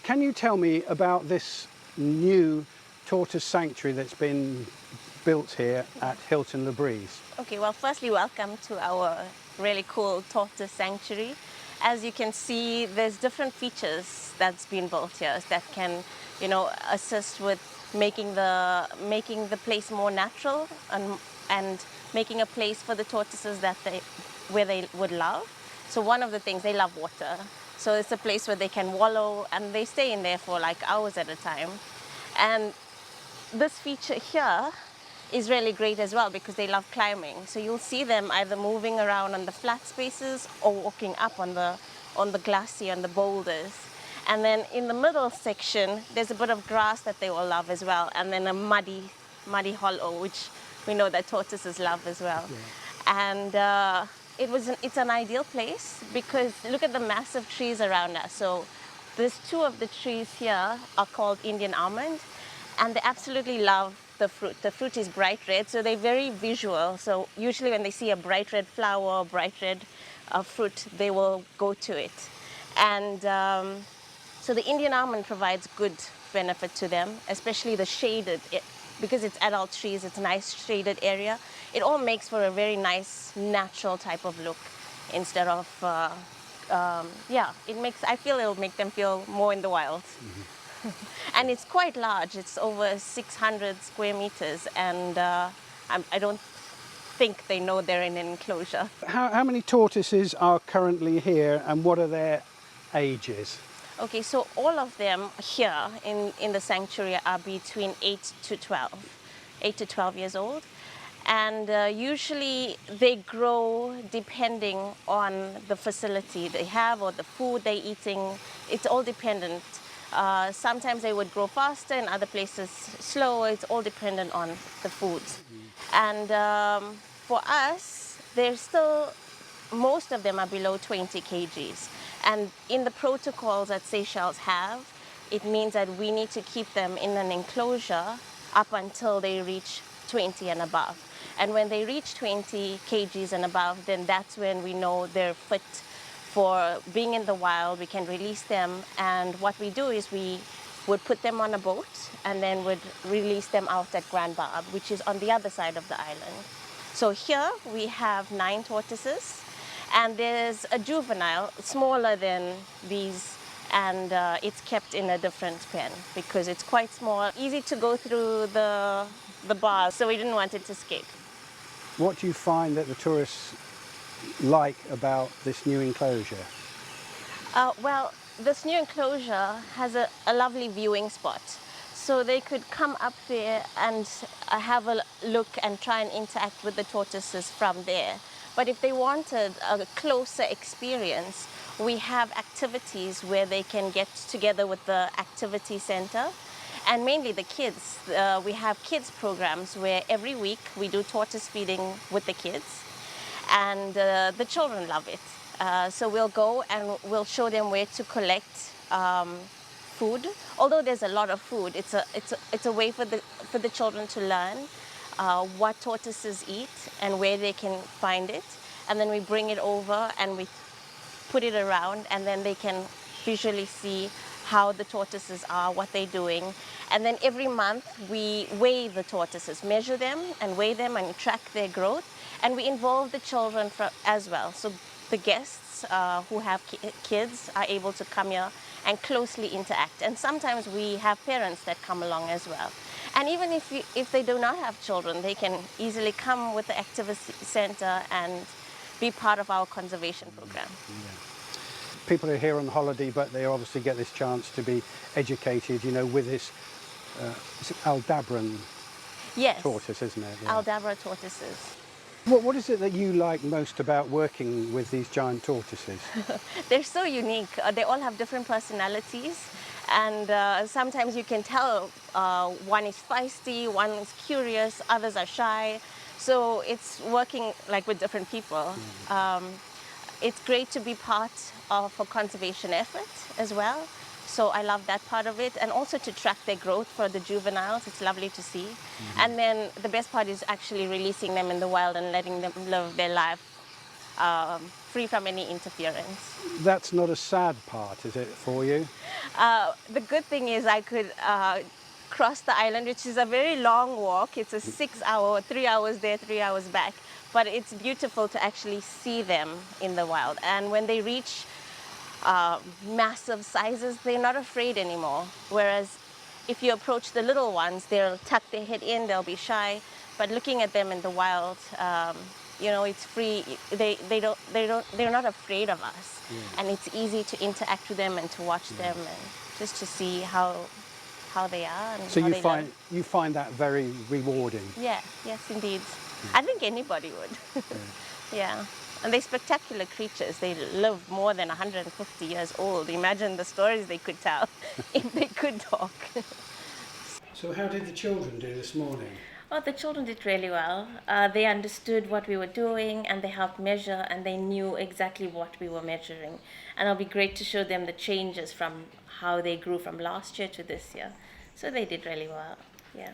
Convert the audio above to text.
can you tell me about this new tortoise sanctuary that's been built here at Hilton Labriz? Okay, well, firstly, welcome to our really cool tortoise sanctuary. As you can see, there's different features that's been built here that can, assist with making the place more natural and making a place for the tortoises where they would love. So one of the things, they love water. So it's a place where they can wallow and they stay in there for like hours at a time. And this feature here is really great as well because they love climbing. So you'll see them either moving around on the flat spaces or walking up on the glassy, on the boulders. And then in the middle section, there's a bit of grass that they will love as well, and then a muddy hollow, which we know that tortoises love as well. Yeah. And it's an ideal place because look at the massive trees around us. So there's two of the trees here are called Indian Almond, and they absolutely love the fruit. The fruit is bright red, so they're very visual. So usually when they see a bright red flower, bright red fruit, they will go to it. And so the Indian almond provides good benefit to them, especially the shaded, because it's adult trees, it's a nice shaded area. It all makes for a very nice, natural type of look instead of, I feel it'll make them feel more in the wild. Mm-hmm. And it's quite large. It's over 600 square meters, and I don't think they know they're in an enclosure. How many tortoises are currently here, and what are their ages? Okay, so all of them here in the sanctuary are between 8 to 12 years old. And usually they grow depending on the facility they have or the food they're eating. It's all dependent. Sometimes they would grow faster, in other places slower. It's all dependent on the foods. And for us, most of them are below 20 kgs. And in the protocols that Seychelles have, it means that we need to keep them in an enclosure up until they reach 20 and above. And when they reach 20 kgs and above, then that's when we know they're fit for being in the wild. We can release them, and what we do is we would put them on a boat and then would release them out at Grand Barb, which is on the other side of the island. So here we have 9 tortoises, and there's a juvenile smaller than these, and it's kept in a different pen because it's quite small, easy to go through the bars, so we didn't want it to escape. What do you find that the tourists like about this new enclosure? Well, this new enclosure has a lovely viewing spot. So they could come up there and have a look and try and interact with the tortoises from there. But if they wanted a closer experience, we have activities where they can get together with the activity center. And mainly the kids. We have kids programs where every week we do tortoise feeding with the kids. And the children love it. So we'll go and we'll show them where to collect food. Although there's a lot of food, it's a way for the children to learn what tortoises eat and where they can find it. And then we bring it over and we put it around, and then they can visually see how the tortoises are, what they're doing. And then every month we weigh the tortoises, measure them and weigh them and track their growth. And we involve the children as well. So the guests who have kids are able to come here and closely interact. And sometimes we have parents that come along as well. And even if they do not have children, they can easily come with the activity center and be part of our conservation program. Yeah. People are here on holiday, but they obviously get this chance to be educated, with this Aldabra tortoise, isn't it? Yeah. Aldabra tortoises. What is it that you like most about working with these giant tortoises? They're so unique. They all have different personalities, and sometimes you can tell one is feisty, one is curious, others are shy. So it's working like with different people. It's great to be part of a conservation effort as well. So I love that part of it, and also to track their growth for the juveniles. It's lovely to see. And then the best part is actually releasing them in the wild and letting them live their life free from any interference. That's not a sad part, is it, for you? The good thing is I could cross the island, which is a very long walk. It's a 6 hour, 3 hours there, 3 hours back. But it's beautiful to actually see them in the wild. And when they reach massive sizes, they're not afraid anymore. Whereas if you approach the little ones, they'll tuck their head in, they'll be shy. But looking at them in the wild, you know, it's free. They're not afraid of us. Yeah. And it's easy to interact with them and to watch them and just to see how they are and so how they live. You find that very rewarding? Yeah, yes, indeed. I think anybody would. Yeah. And they're spectacular creatures. They live more than 150 years old. Imagine the stories they could tell if they could talk. So how did the children do this morning? Oh, the children did really well. They understood what we were doing and they helped measure and they knew exactly what we were measuring. And it'll be great to show them the changes from how they grew from last year to this year. So they did really well, yeah.